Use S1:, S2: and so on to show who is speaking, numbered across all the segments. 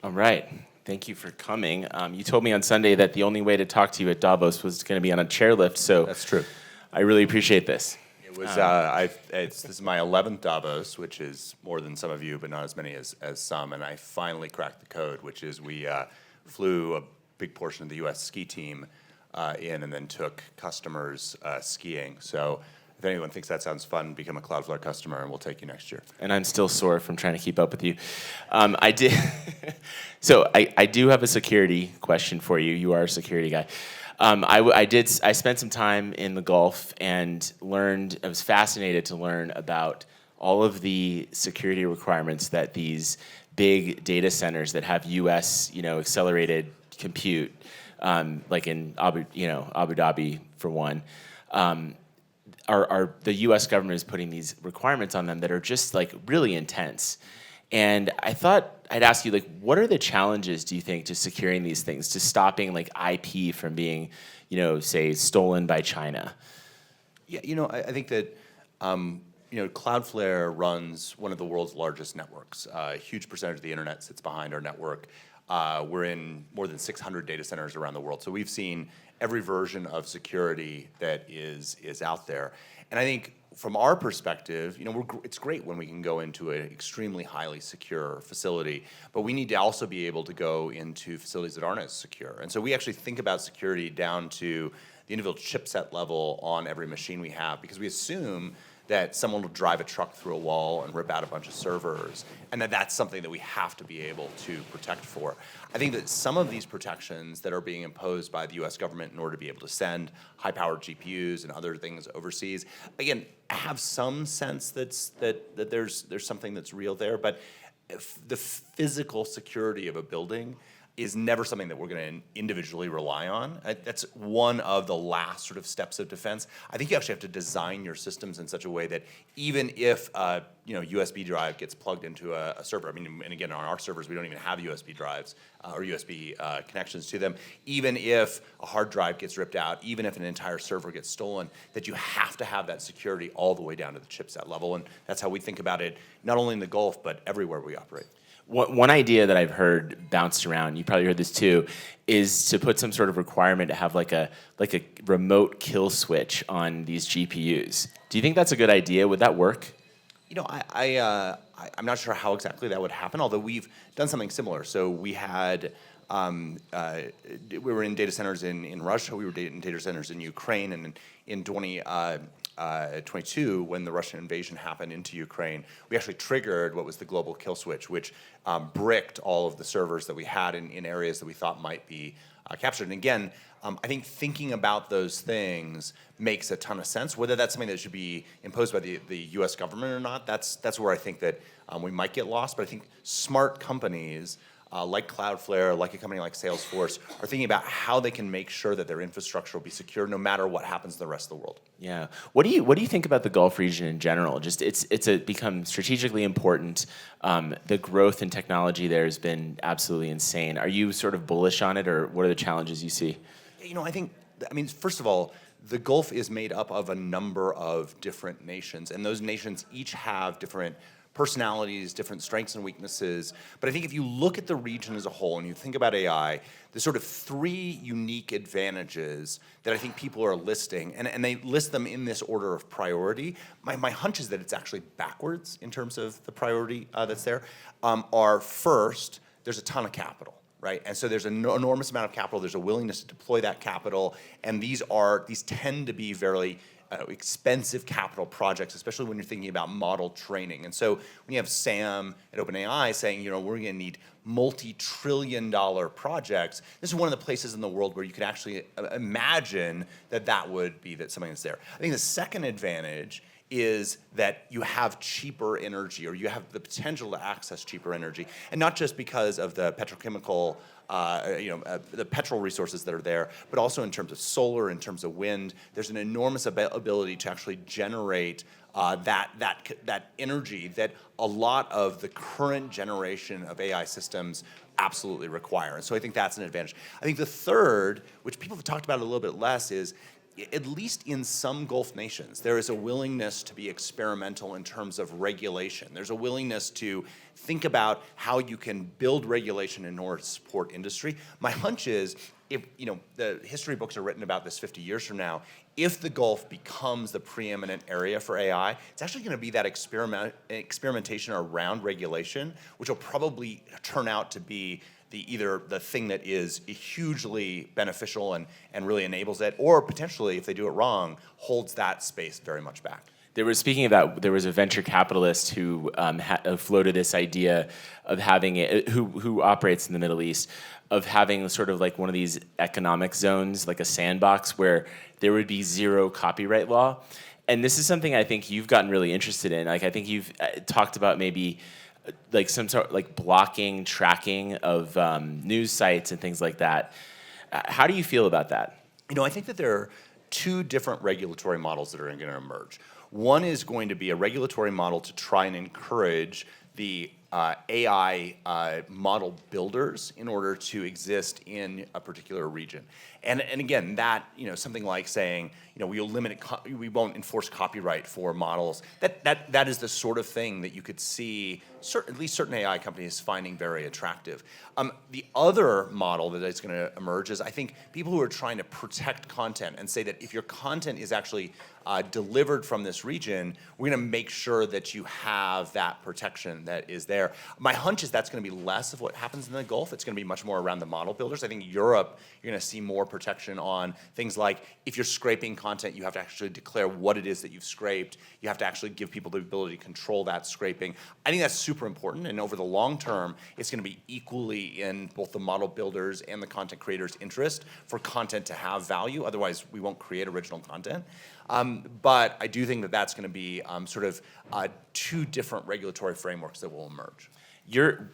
S1: All right. Thank you for coming. You told me on Sunday that the only way to talk to you at Davos was going to be on a chairlift, so
S2: That's true.
S1: I really appreciate this.
S2: It was. This is my 11th Davos, which is more than some of you, but not as many as some. And I finally cracked the code, which is we flew a big portion of the U.S. ski team in, and then took customers skiing. So if anyone thinks that sounds fun, become a Cloudflare customer, and we'll take you next year.
S1: And I'm still sore from trying to keep up with you. I did. So I do have a security question for you. You are a security guy. I spent some time in the Gulf and learned. I was fascinated to learn about all of the security requirements that these big data centers that have U.S. Accelerated compute, like in Abu Dhabi for one. Are the U.S. government is putting these requirements on them that are just like really intense. And I thought I'd ask you, like, what are the challenges, do you think, to securing these things, to stopping like IP from being, say, stolen by China?
S2: Yeah, I think that Cloudflare runs one of the world's largest networks. A huge percentage of the internet sits behind our network. We're in more than 600 data centers around the world. So we've seen every version of security that is out there. And I think from our perspective, it's great when we can go into an extremely highly secure facility, but we need to also be able to go into facilities that aren't as secure. And so we actually think about security down to the individual chipset level on every machine we have, because we assume that someone will drive a truck through a wall and rip out a bunch of servers, and that's something that we have to be able to protect for. I think that some of these protections that are being imposed by the U.S. government in order to be able to send high-powered GPUs and other things overseas, again, have some sense that there's something that's real there, but the physical security of a building is never something that we're going to individually rely on. That's one of the last sort of steps of defense. I think you actually have to design your systems in such a way that even if USB drive gets plugged into a server, and again, on our servers, we don't even have USB drives or USB connections to them. Even if a hard drive gets ripped out, even if an entire server gets stolen, that you have to have that security all the way down to the chipset level. And that's how we think about it, not only in the Gulf, but everywhere we operate.
S1: One idea that I've heard bounced around, you probably heard this too, is to put some sort of requirement to have like a remote kill switch on these GPUs. Do you think that's a good idea? Would that work?
S2: I'm not sure how exactly that would happen, although we've done something similar. So we had, we were in data centers in Russia, we were in data centers in Ukraine, and in 2022, when the Russian invasion happened into Ukraine, we actually triggered what was the global kill switch, which bricked all of the servers that we had in areas that we thought might be captured. And again, I think thinking about those things makes a ton of sense. Whether that's something that should be imposed by the U.S. government or not, that's where I think that we might get lost. But I think smart companies like Cloudflare, like a company like Salesforce, are thinking about how they can make sure that their infrastructure will be secure no matter what happens in the rest of the world.
S1: Yeah. What do you think about the Gulf region in general? Just it's become strategically important. The growth in technology there has been absolutely insane. Are you sort of bullish on it, or what are the challenges you see?
S2: First of all, the Gulf is made up of a number of different nations, and those nations each have different personalities, different strengths and weaknesses. But I think if you look at the region as a whole and you think about AI, there's sort of three unique advantages that I think people are listing, and they list them in this order of priority. My hunch is that it's actually backwards in terms of the priority that's there. Are first, there's a ton of capital. Right, and so there's an enormous amount of capital. There's a willingness to deploy that capital, and these tend to be very expensive capital projects, especially when you're thinking about model training. And so when you have Sam at OpenAI saying, we're going to need multi-trillion-dollar projects, this is one of the places in the world where you could actually imagine that would be something that's there. I think the second advantage is that you have cheaper energy, or you have the potential to access cheaper energy, and not just because of the petrochemical, the petrol resources that are there, but also in terms of solar, in terms of wind. There's an enormous ability to actually generate that energy that a lot of the current generation of AI systems absolutely require. And so I think that's an advantage. I think the third, which people have talked about a little bit less, is at least in some Gulf nations, there is a willingness to be experimental in terms of regulation. There's a willingness to think about how you can build regulation in order to support industry. My hunch is, if the history books are written about this 50 years from now, if the Gulf becomes the preeminent area for AI, it's actually going to be that experimentation around regulation, which will probably turn out to be either the thing that is hugely beneficial and really enables it, or potentially, if they do it wrong, holds that space very much back.
S1: Speaking of that, there was a venture capitalist who floated this idea of having who operates in the Middle East, of having sort of like one of these economic zones, like a sandbox, where there would be zero copyright law. And this is something I think you've gotten really interested in. Like, I think you've talked about maybe like some sort of like blocking, tracking of news sites and things like that. How do you feel about that?
S2: I think that there are two different regulatory models that are going to emerge. One is going to be a regulatory model to try and encourage the AI model builders in order to exist in a particular region. And again, that, something like saying, we won't enforce copyright for models. That is the sort of thing that you could see at least certain AI companies finding very attractive. The other model that is going to emerge is, I think, people who are trying to protect content and say that if your content is actually delivered from this region, we're going to make sure that you have that protection that is there. My hunch is that's going to be less of what happens in the Gulf. It's going to be much more around the model builders. I think Europe, you're going to see more protection on things like, if you're scraping content, you have to actually declare what it is that you've scraped. You have to actually give people the ability to control that scraping. I think that's super important, and over the long term, it's going to be equally in both the model builders and the content creators' interest for content to have value. Otherwise, we won't create original content. But I do think that that's going to be two different regulatory frameworks that will emerge.
S1: Your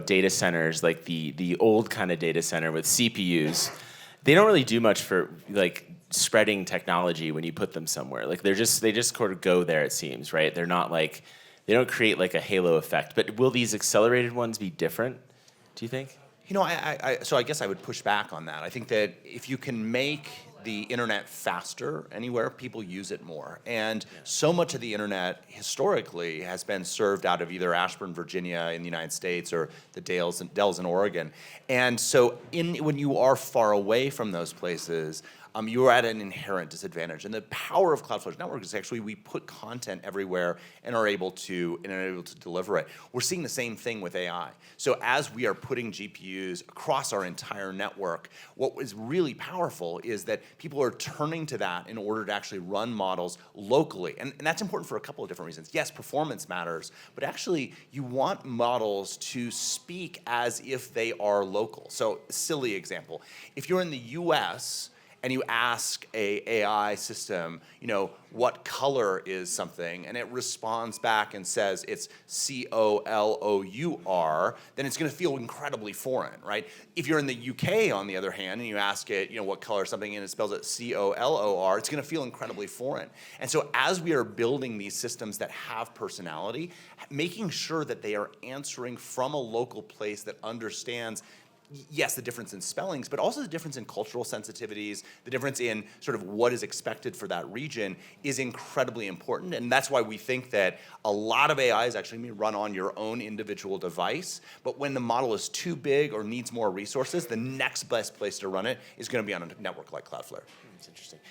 S1: data centers, like the old kind of data center with CPUs, they don't really do much for like spreading technology when you put them somewhere. Like they just sort of go there, it seems, right? They're not like, they don't create like a halo effect. But will these accelerated ones be different, do you think?
S2: So I guess I would push back on that. I think that if you can make the internet faster anywhere, people use it more. And so much of the internet historically has been served out of either Ashburn, Virginia in the United States, or the Dells in Oregon. And so when you are far away from those places, you are at an inherent disadvantage. And the power of Cloudflare's network is actually we put content everywhere and are able to deliver it. We're seeing the same thing with AI. So as we are putting GPUs across our entire network, what is really powerful is that people are turning to that in order to actually run models locally. And that's important for a couple of different reasons. Yes, performance matters, but actually you want models to speak as if they are local. So, silly example, if you're in the US, and you ask a AI system, what color is something, and it responds back and says it's COLOUR, then it's going to feel incredibly foreign, right? If you're in the UK, on the other hand, and you ask it, what color is something, and it spells it COLOR, it's going to feel incredibly foreign. And so as we are building these systems that have personality, making sure that they are answering from a local place that understands, yes, the difference in spellings, but also the difference in cultural sensitivities, the difference in sort of what is expected for that region is incredibly important. And that's why we think that a lot of AI is actually going to be run on your own individual device. But when the model is too big or needs more resources, the next best place to run it is going to be on a network like Cloudflare.
S1: That's interesting.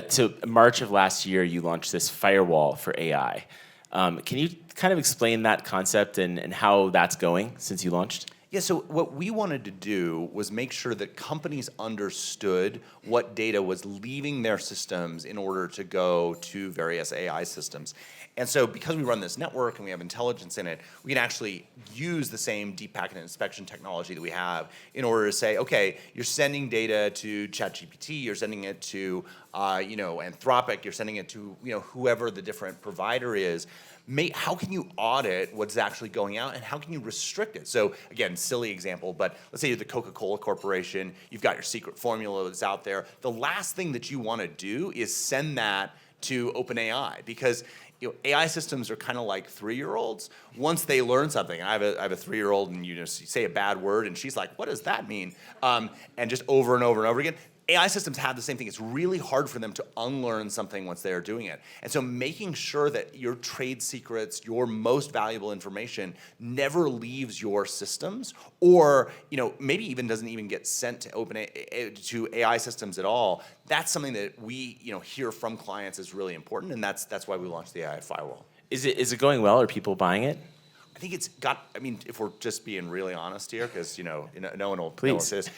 S1: So March of last year, you launched this firewall for AI. Can you kind of explain that concept and how that's going since you launched?
S2: Yeah, so what we wanted to do was make sure that companies understood what data was leaving their systems in order to go to various AI systems. And so because we run this network and we have intelligence in it, we can actually use the same deep packet inspection technology that we have in order to say, okay, you're sending data to ChatGPT, you're sending it to Anthropic, you're sending it to whoever the different provider is. How can you audit what's actually going out, and how can you restrict it? So again, silly example, but let's say you're the Coca-Cola Corporation, you've got your secret formula that's out there. The last thing that you want to do is send that to OpenAI, because AI systems are kind of like 3-year-olds. Once they learn something, I have a 3-year-old, and you say a bad word, and she's like, "What does that mean?" And just over and over and over again. AI systems have the same thing. It's really hard for them to unlearn something once they are doing it. And so making sure that your trade secrets, your most valuable information never leaves your systems, or maybe even doesn't even get sent to AI systems at all, that's something that we hear from clients is really important, and that's why we launched the AI firewall.
S1: Is it going well? Are people buying it?
S2: I think it's got, if we're just being really honest here, because no one will
S1: Please.
S2: say this,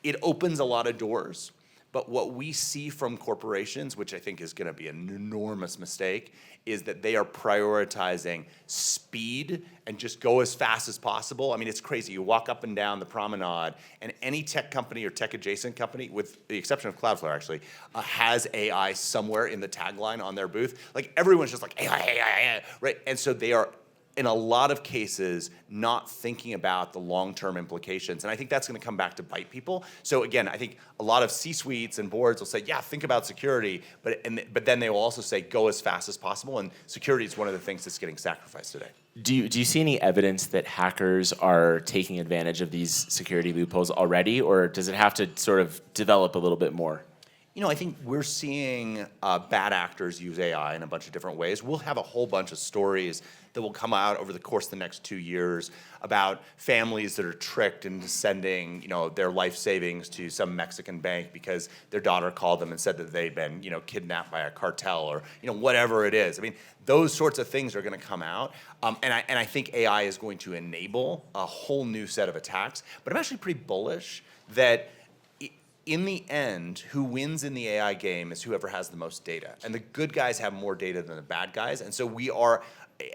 S2: it opens a lot of doors. But what we see from corporations, which I think is going to be an enormous mistake, is that they are prioritizing speed and just go as fast as possible. It's crazy. You walk up and down the promenade, and any tech company or tech-adjacent company, with the exception of Cloudflare actually, has AI somewhere in the tagline on their booth. Like, everyone's just like, AI, right? And so they are, in a lot of cases, not thinking about the long-term implications. And I think that's going to come back to bite people. So again, I think a lot of C-suites and boards will say, yeah, think about security, but then they will also say, go as fast as possible. And security is one of the things that's getting sacrificed today.
S1: Do you see any evidence that hackers are taking advantage of these security loopholes already, or does it have to sort of develop a little bit more?
S2: I think we're seeing bad actors use AI in a bunch of different ways. We'll have a whole bunch of stories that will come out over the course of the next 2 years about families that are tricked into sending, their life savings to some Mexican bank because their daughter called them and said that they'd been, kidnapped by a cartel, or, whatever it is. Those sorts of things are going to come out, and I think AI is going to enable a whole new set of attacks. But I'm actually pretty bullish that, in the end, who wins in the AI game is whoever has the most data. And the good guys have more data than the bad guys. And so we are,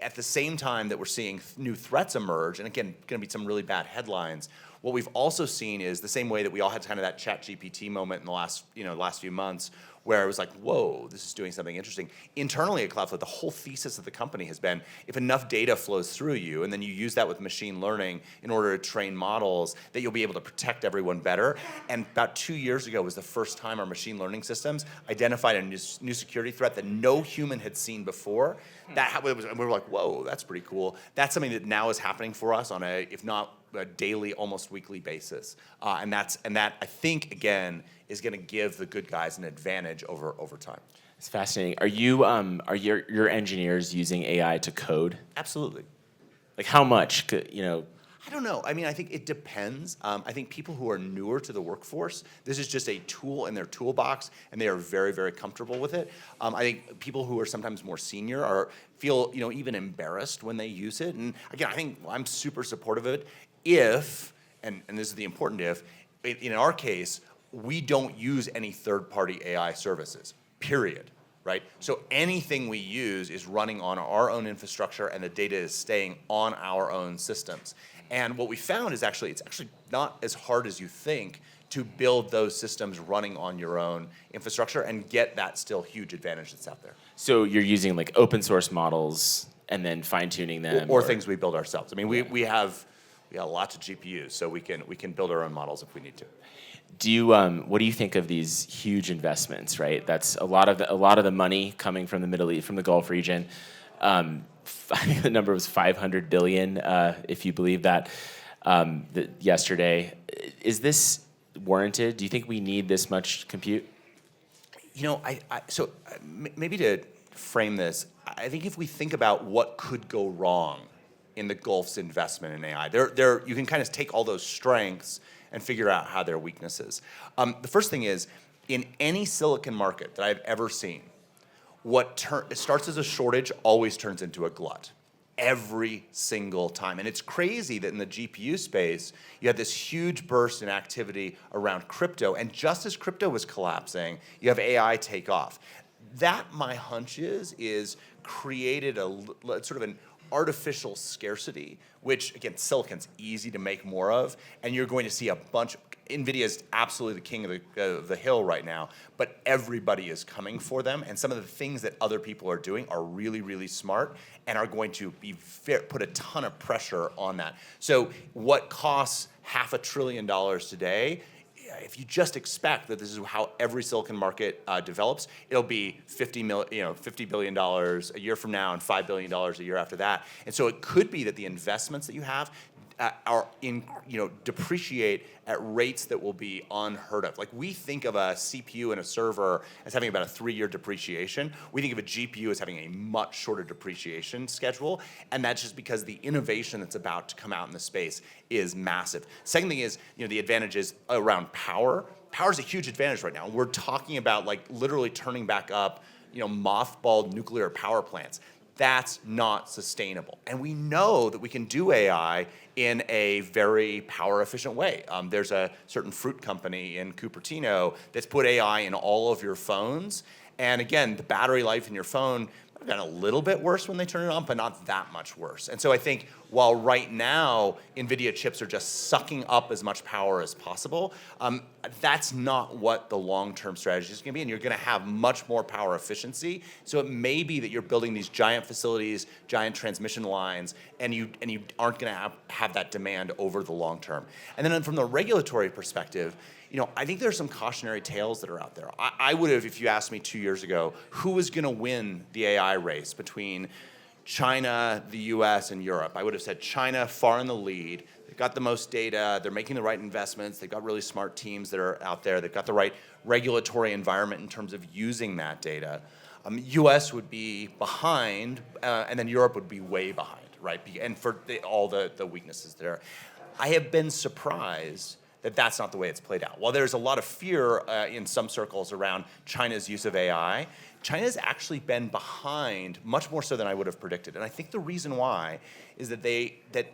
S2: at the same time that we're seeing new threats emerge, and again, going to be some really bad headlines, what we've also seen is the same way that we all had kind of that ChatGPT moment in the last few months, where it was like, whoa, this is doing something interesting. Internally at Cloudflare, the whole thesis of the company has been, if enough data flows through you, and then you use that with machine learning in order to train models, that you'll be able to protect everyone better. And about 2 years ago was the first time our machine learning systems identified a new security threat that no human had seen before. And we were like, whoa, that's pretty cool. That's something that now is happening for us on a, if not a daily, almost weekly basis. And that, I think, again, is going to give the good guys an advantage over time.
S1: It's fascinating. Are your engineers using AI to code?
S2: Absolutely.
S1: Like, how much?
S2: I don't know. I think it depends. I think people who are newer to the workforce, this is just a tool in their toolbox, and they are very, very comfortable with it. I think people who are sometimes more senior feel even embarrassed when they use it. And again, I think I'm super supportive of it if, and this is the important if, in our case, we don't use any third-party AI services, period. Right? So anything we use is running on our own infrastructure, and the data is staying on our own systems. And what we found is it's actually not as hard as you think to build those systems running on your own infrastructure and get that still huge advantage that's out there.
S1: So you're using like open source models and then fine tuning them,
S2: or things we build ourselves. We have lots of GPUs, so we can build our own models if we need to.
S1: What do you think of these huge investments? Right, that's a lot of the money coming from the Middle East, from the Gulf region. I think the number was 500 billion, if you believe that. Yesterday, is this warranted? Do you think we need this much compute?
S2: Maybe to frame this, I think if we think about what could go wrong in the Gulf's investment in AI, you can kind of take all those strengths and figure out how their weaknesses. The first thing is, in any silicon market that I've ever seen, it starts as a shortage always turns into a glut. Every single time. And it's crazy that in the GPU space, you had this huge burst in activity around crypto, and just as crypto was collapsing, you have AI take off. That, my hunch is created a sort of an artificial scarcity, which, again, silicon's easy to make more of, and you're going to see a bunch of, NVIDIA is absolutely the king of the hill right now, but everybody is coming for them, and some of the things that other people are doing are really, really smart and are going to put a ton of pressure on that. So what costs $500 billion today, if you just expect that this is how every silicon market develops, it'll be $50 billion a year from now and $5 billion a year after that. And so it could be that the investments that you have depreciate at rates that will be unheard of. Like, we think of a CPU and a server as having about a 3-year depreciation. We think of a GPU as having a much shorter depreciation schedule, and that's just because the innovation that's about to come out in the space is massive. Second thing is, the advantages around power. Power is a huge advantage right now. We're talking about like literally turning back up, mothballed nuclear power plants. That's not sustainable. And we know that we can do AI in a very power efficient way. There's a certain fruit company in Cupertino that's put AI in all of your phones. And again, the battery life in your phone might have gotten a little bit worse when they turn it on, but not that much worse. And so I think while right now NVIDIA chips are just sucking up as much power as possible, that's not what the long-term strategy is going to be, and you're going to have much more power efficiency. So it may be that you're building these giant facilities, giant transmission lines, and you aren't going to have that demand over the long term. And then from the regulatory perspective, I think there's some cautionary tales that are out there. I would have, if you asked me 2 years ago, who was going to win the AI race between China, the US, and Europe, I would have said China far in the lead. They've got the most data, they're making the right investments, they've got really smart teams that are out there, they've got the right regulatory environment in terms of using that data. US would be behind, and then Europe would be way behind, right? And for all the weaknesses there. I have been surprised that that's not the way it's played out. While there's a lot of fear in some circles around China's use of AI, China's actually been behind much more so than I would have predicted. And I think the reason why is that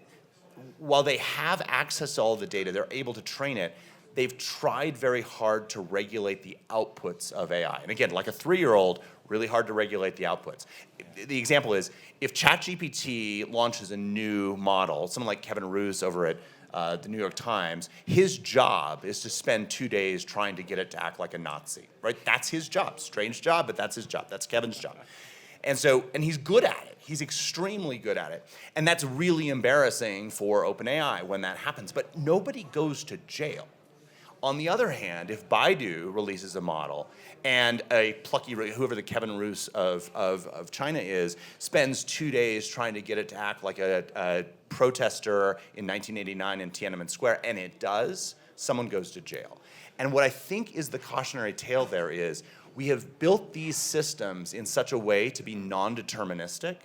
S2: while they have access to all the data, they're able to train it, they've tried very hard to regulate the outputs of AI. And again, like a 3-year-old, really hard to regulate the outputs. The example is, if ChatGPT launches a new model, someone like Kevin Roose over at the New York Times, his job is to spend 2 days trying to get it to act like a Nazi, right? That's his job. Strange job, but that's his job. That's Kevin's job. And he's good at it. He's extremely good at it. And that's really embarrassing for OpenAI when that happens. But nobody goes to jail. On the other hand, if Baidu releases a model and a plucky, whoever the Kevin Roose of China is, spends 2 days trying to get it to act like a protester in 1989 in Tiananmen Square, and it does, someone goes to jail. And what I think is the cautionary tale there is, we have built these systems in such a way to be non-deterministic.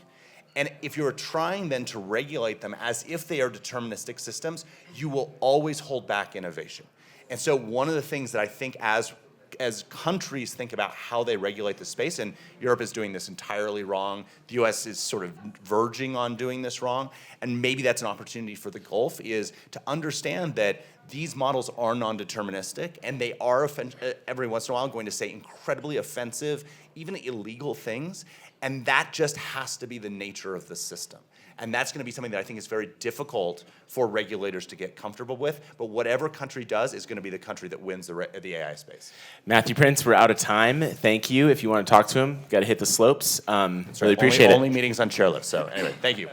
S2: And if you're trying then to regulate them as if they are deterministic systems, you will always hold back innovation. And so one of the things that I think as countries think about how they regulate the space, and Europe is doing this entirely wrong, the US is sort of verging on doing this wrong, and maybe that's an opportunity for the Gulf, is to understand that these models are non-deterministic, and they are every once in a while going to say incredibly offensive, even illegal things, and that just has to be the nature of the system. And that's going to be something that I think is very difficult for regulators to get comfortable with. But whatever country does is going to be the country that wins the AI space.
S1: Matthew Prince, we're out of time. Thank you. If you want to talk to him, got to hit the slopes. Really appreciate it.
S2: Only meetings on chairlift. So anyway, thank you.